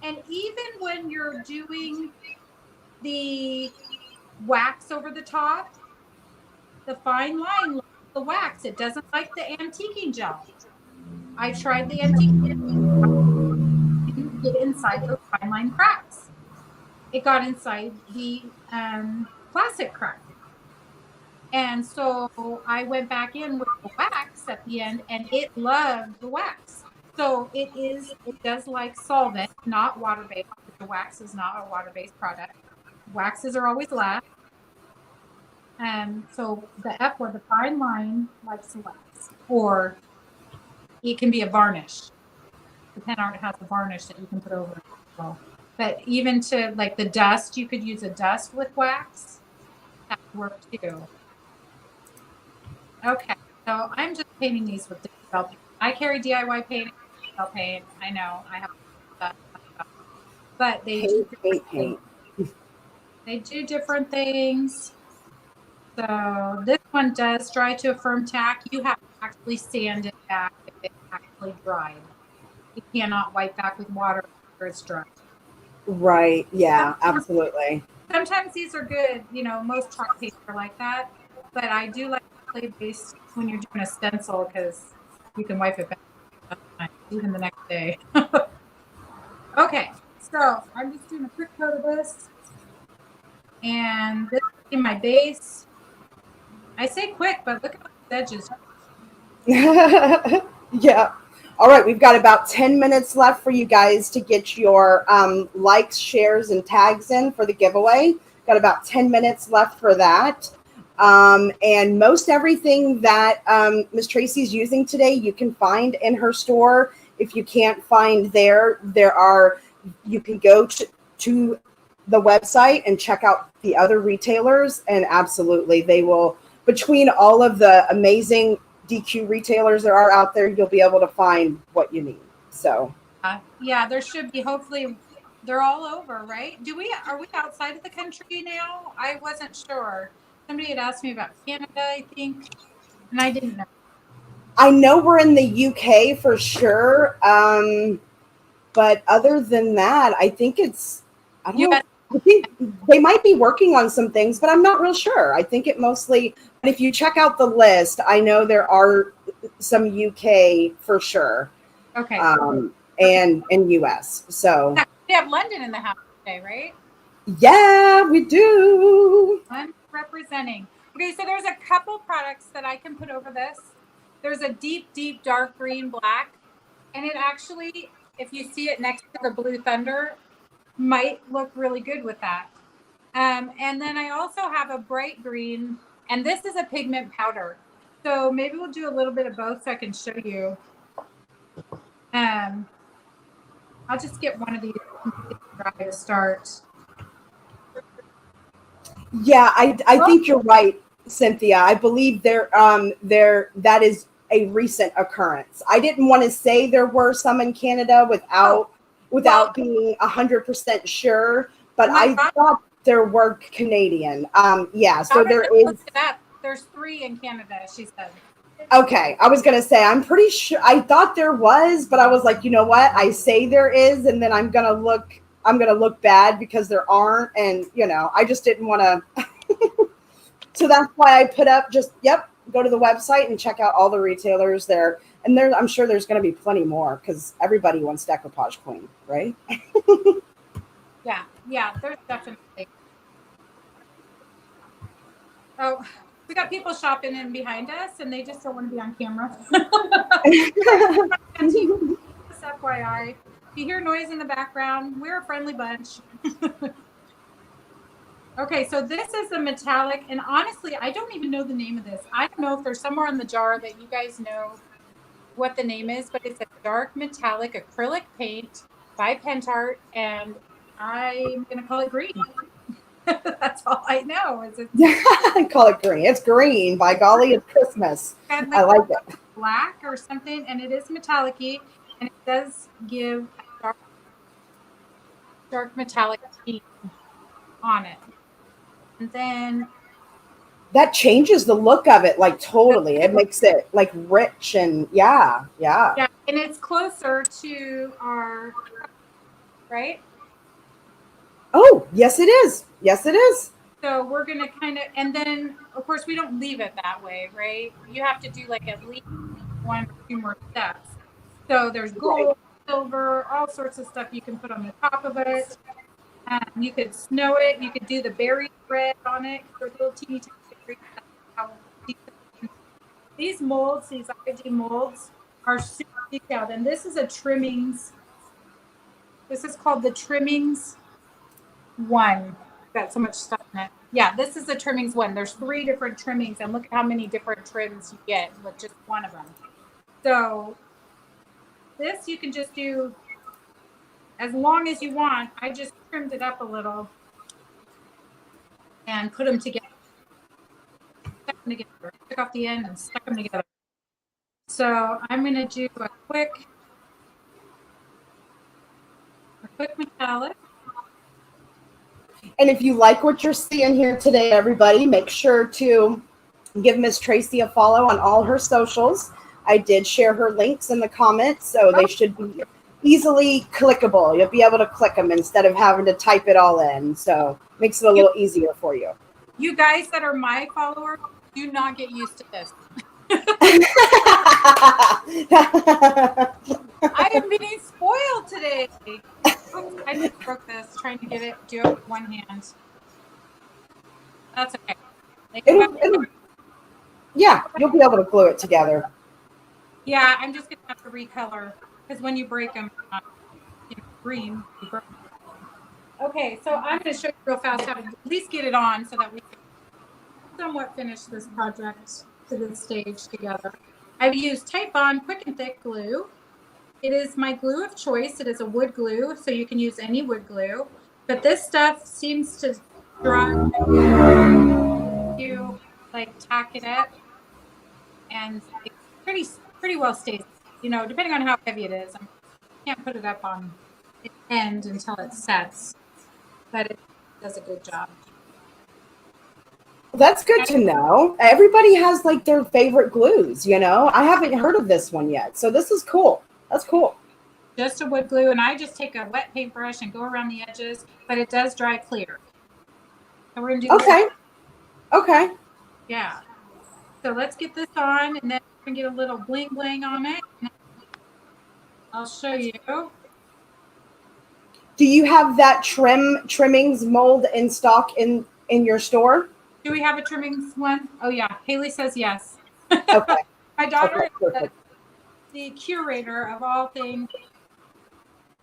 And even when you're doing the wax over the top, the fine line likes the wax. It doesn't like the antiquing gel. I tried the antiquing gel. It didn't get inside those fine line cracks. It got inside the classic crack. And so I went back in with the wax at the end, and it loved the wax. So it does like solvent, not water-based. The wax is not a water-based product. Waxes are always last. So the F word, the fine line, likes the wax. Or it can be a varnish. The pen art has a varnish that you can put over it as well. But even to like the dust, you could use a dust with wax. That would work too. Okay, so I'm just painting these with gel paint. I carry DIY paint, gel paint. I know I have that, but they do different things. They do different things. So this one does dry to a firm tack. You have to actually sand it back if it's actually dried. You cannot wipe back with water after it's dry. Right. Yeah, absolutely. Sometimes these are good. You know, most chalk paints are like that. But I do like clay-based when you're doing a stencil because you can wipe it back even the next day. Okay, so I'm just doing a quick coat of this. And this is my base. I say quick, but look at the edges. Yeah. All right, we've got about 10 minutes left for you guys to get your likes, shares, and tags in for the giveaway. Got about 10 minutes left for that. And most everything that Miss Tracy's using today, you can find in her store. If you can't find you can go to the website and check out the other retailers, and absolutely they will, between all of the amazing DQ retailers there are out there, you'll be able to find what you need. So yeah, there should be. Hopefully they're all over, right? Are we outside of the country now? I wasn't sure. Somebody had asked me about Canada, I think, and I didn't know. I know we're in the UK for sure, but other than that, I think I think they might be working on some things, but I'm not real sure. I think it mostly, but if you check out the list, I know there are some UK for sure. Okay. And US. So we have London in the house today, right? Yeah, we do. I'm representing. Okay, so there's a couple products that I can put over this. There's a deep, deep dark green black, and it actually, if you see it next to the Blue Thunder, might look really good with that. And then I also have a bright green, and this is a pigment powder. So maybe we'll do a little bit of both so I can show you. I'll just get one of these dry to start. Yeah, I think you're right, Cynthia. I believe that is a recent occurrence. I didn't want to say there were some in Canada without being 100% sure, but I thought there were Canadian. Yeah, so there is. There's 3 in Canada, she said. Okay, I was gonna say I'm pretty sure. I thought there was, but I was like, you know what? I say there is, and then I'm gonna look bad because there aren't, and I just didn't want to. So that's why I put up go to the website and check out all the retailers there, and I'm sure there's going to be plenty more because everybody wants decoupage queen, right? Yeah, there's definitely. Oh, we got people shopping in behind us, and they just don't want to be on camera. Just FYI, if you hear noise in the background, we're a friendly bunch. Okay, so this is a metallic, and honestly, I don't even know the name of this. I don't know if there's somewhere in the jar that you guys know what the name is, but it's a dark metallic acrylic paint by Pentart, and I'm going to call it green. That's all I know. I call it green. It's green. By golly, it's Christmas. I like it. Black or something, and it is metallic-y, and it does give a dark metallic paint on it. And then that changes the look of it, like totally. It makes it like rich and yeah. yeah, and it's closer to our, right? Oh, yes, it is. Yes, it is. So we're going to kind of, and then of course we don't leave it that way, right? You have to do like at least 1 or 2 more steps. So there's gold, silver, all sorts of stuff you can put on the top of it. You could snow it. You could do the berry thread on it. There's little teeny berries. These molds, these ID molds, are super detailed. And this is a trimmings. This is called the trimmings 1. Got so much stuff in it. Yeah, this is the trimmings 1. There's 3 different trimmings, and look at how many different trims you get with just one of them. So this you can just do as long as you want. I just trimmed it up a little and put them together. Stuck them together. Took off the end and stuck them together. So I'm going to do a quick metallic. And if you like what you're seeing here today, everybody, make sure to give Miss Tracy a follow on all her socials. I did share her links in the comments, so they should be easily clickable. You'll be able to click them instead of having to type it all in. So makes it a little easier for you. You guys that are my followers, do not get used to this. I am being spoiled today. Oops, I just broke this trying to do it with one hand. That's okay. Yeah, you'll be able to glue it together. Yeah, I'm just going to have to recolor because when you break them, green. Okay, so I'm going to show you real fast how to at least get it on so that we can somewhat finish this project to this stage together. I've used Type Bond Quick and Thick glue. It is my glue of choice. It is a wood glue, so you can use any wood glue. But this stuff seems to dry. You like tack it up, and it pretty well stays. You know, depending on how heavy it is. I can't put it up on its end until it sets, but it does a good job. That's good to know. Everybody has like their favorite glues, you know. I haven't heard of this one yet, so this is cool. That's cool. Just a wood glue, and I just take a wet paintbrush and go around the edges, but it does dry clear. So we're gonna do Okay. Yeah. So let's get this on, and then we're gonna get a little bling bling on it. I'll show you. Do you have that trimmings mold in stock in your store? Do we have a trimmings one? Oh yeah, Haley says yes. Okay. My daughter is the curator of all things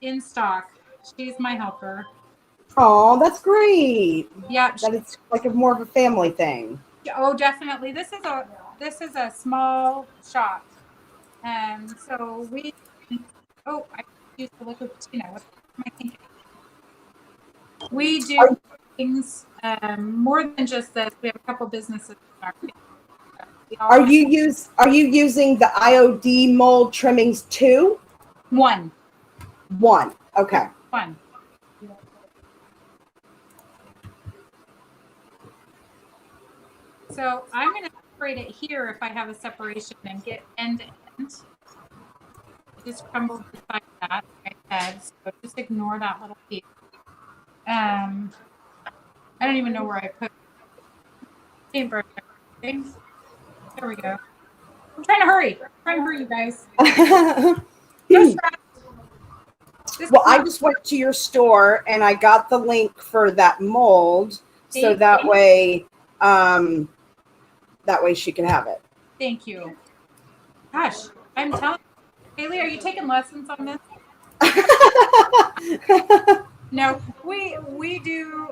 in stock. She's my helper. Oh, that's great. Yeah, that it's like more of a family thing. Oh, definitely. This is a small shop, and so we. Oh, I used the liquid patina. What am I thinking? We do things more than just this. We have a couple businesses. Are you using the IOD mold trimmings 2? 1. Okay. 1. So I'm going to separate it here if I have a separation and get end to end. Just crumbled beside that right head, so just ignore that little piece. I don't even know where I put paintbrush. There we go. I'm trying to hurry. You guys. Well, I just went to your store and I got the link for that mold, so that way she can have it. Thank you. Gosh, I'm telling you. Haley, are you taking lessons on this? No, we do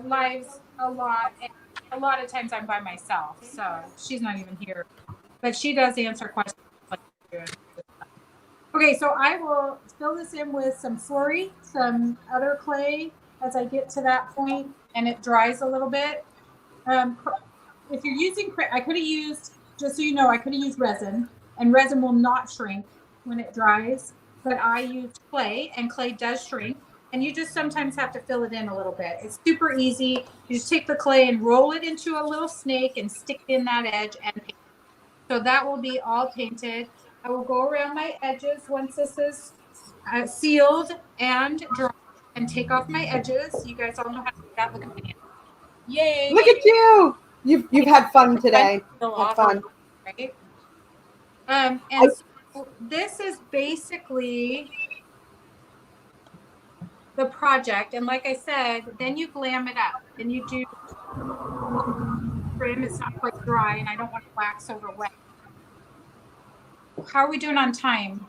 lives a lot. And a lot of times I'm by myself, so she's not even here. But she does answer questions. Okay, so I will fill this in with some slurry, some other clay as I get to that point, and it dries a little bit. If you're using, I could have used, just so you know, I could have used resin, and resin will not shrink when it dries, but I used clay, and clay does shrink. And you just sometimes have to fill it in a little bit. It's super easy. You just take the clay and roll it into a little snake and stick it in that edge and paint. So that will be all painted. I will go around my edges once this is sealed and dry and take off my edges. You guys all know how to do that. Look at me. Yay. Look at you. You've had fun today. Had fun. Right? And so this is basically the project. And like I said, then you glam it up. Then you do trim. It's not quite dry, and I don't want to wax over wet. How are we doing on time?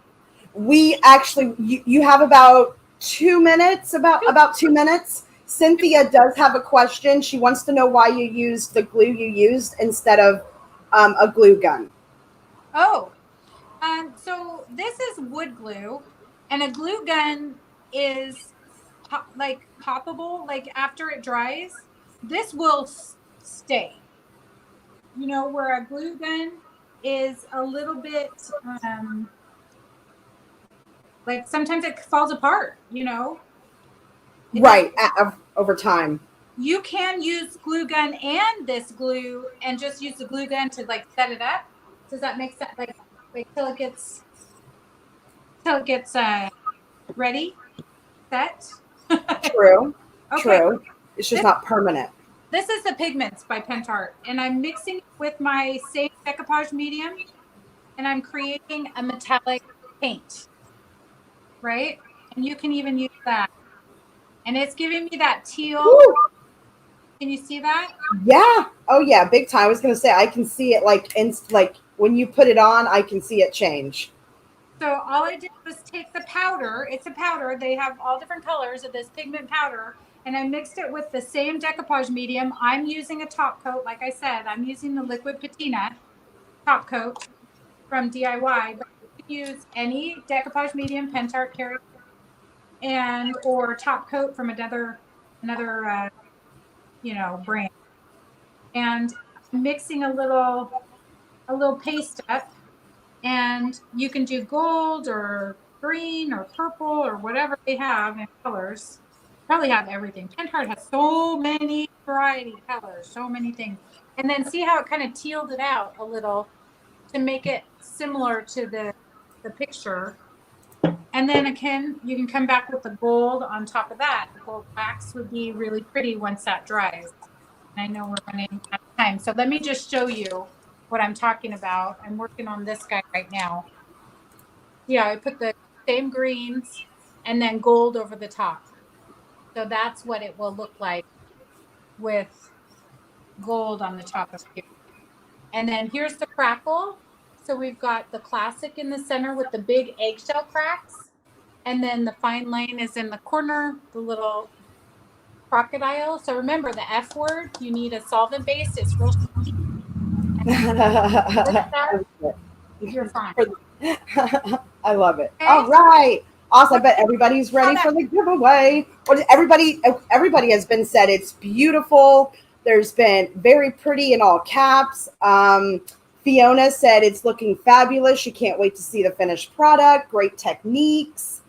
We actually, you have about 2 minutes, about 2 minutes. Cynthia does have a question. She wants to know why you used the glue you used instead of a glue gun. Oh, so this is wood glue, and a glue gun is like poppable. Like after it dries, this will stay. You know, where a glue gun is a little bit like sometimes it falls apart. You know, Right, over time. You can use glue gun and this glue, and just use the glue gun to like set it up. Does that make sense? Like till it gets ready, set. True. Okay. True. It's just not permanent. This is the Pigments by Pentart, and I'm mixing it with my same decoupage medium, and I'm creating a metallic paint, right? And you can even use that. And it's giving me that teal. Woo! Can you see that? Yeah. Oh, yeah. Big time. I was going to say, I can see it like when you put it on, I can see it change. So all I did was take the powder. It's a powder. They have all different colors of this pigment powder. And I mixed it with the same decoupage medium. I'm using a top coat. Like I said, I'm using the liquid patina top coat from DIY. But you can use any decoupage medium Pentart carries, and or top coat from another brand. And mixing a little paste up. And you can do gold or green or purple or whatever they have in colors. Probably have everything. Pentart has so many variety colors, so many things. And then see how it kind of tealed it out a little to make it similar to the picture. And then again, you can come back with the gold on top of that. The gold wax would be really pretty once that dries. And I know we're running out of time. So let me just show you what I'm talking about. I'm working on this guy right now. Yeah, I put the same greens and then gold over the top. So that's what it will look like with gold on the top of here. And then here's the crackle. So we've got the classic in the center with the big eggshell cracks. And then the fine line is in the corner, the little crocodile. So remember the F word, you need a solvent base. It's real sticky. You're fine. I love it. Okay. All right. Awesome. I bet everybody's ready for the giveaway. Everybody has been said it's beautiful. There's been very pretty in all caps. Fiona said it's looking fabulous. She can't wait to see the finished product. Great techniques.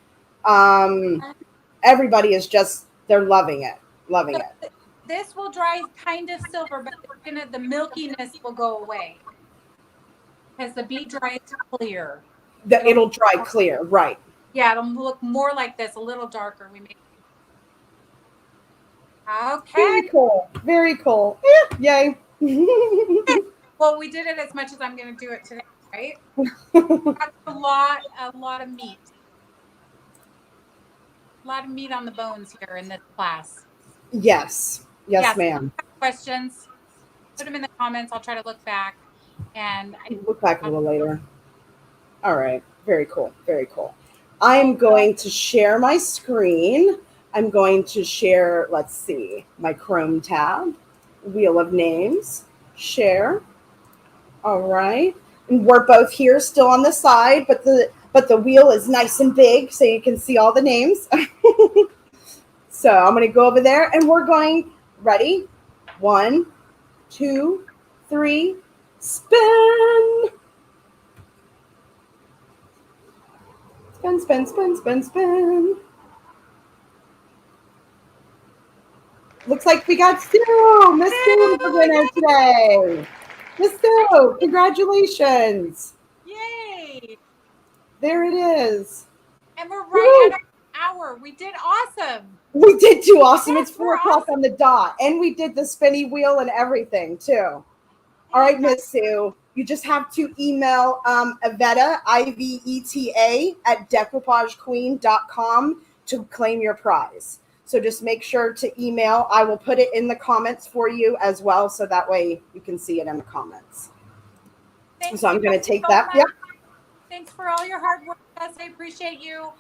Everybody is just, they're loving it. Loving it. This will dry kind of silver, but the milkiness will go away. Because the bead dries clear. It'll dry clear, right. Yeah, it'll look more like this, a little darker. Okay. Very cool. Very cool. Yeah, yay. Well, we did it as much as I'm going to do it today, right? That's a lot of meat. A lot of meat on the bones here in this class. Yes. Yes, ma'am. Questions? Put them in the comments. I'll try to look back. And I look back a little later. All right. Very cool. Very cool. I'm going to share my screen. I'm going to share, let's see, my Chrome tab, Wheel of Names, share. All right. And we're both here still on the side, but the wheel is nice and big so you can see all the names. So I'm going to go over there and we're going, ready? 1, 2, 3, spin. Spin, spin, spin, spin, spin. Looks like we got Sue. Miss Sue is the winner today. Miss Sue, congratulations. Yay! There it is. And we're right at an hour. We did awesome. We did do awesome. Yes, It's 4 o'clock on the dot. And we did the spinny wheel and everything too. All right, Miss Sue, you just have to email Iveta, IVETA, at decoupagequeen.com to claim your prize. So just make sure to email. I will put it in the comments for you as well, so that way you can see it in the comments. Thanks So I'm going to take so that. much. Yep. Thanks for all your hard work, Jess. I appreciate you.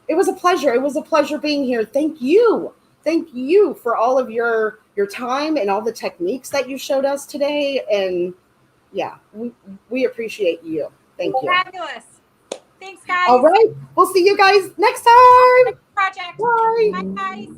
It was a pleasure. It was a pleasure being here. Thank you. Thank you for all of your time and all the techniques that you showed us today. And yeah, we appreciate you. Thank you. Fabulous. Thanks, guys. All right. We'll see you guys next time. Project. Bye. Bye, guys.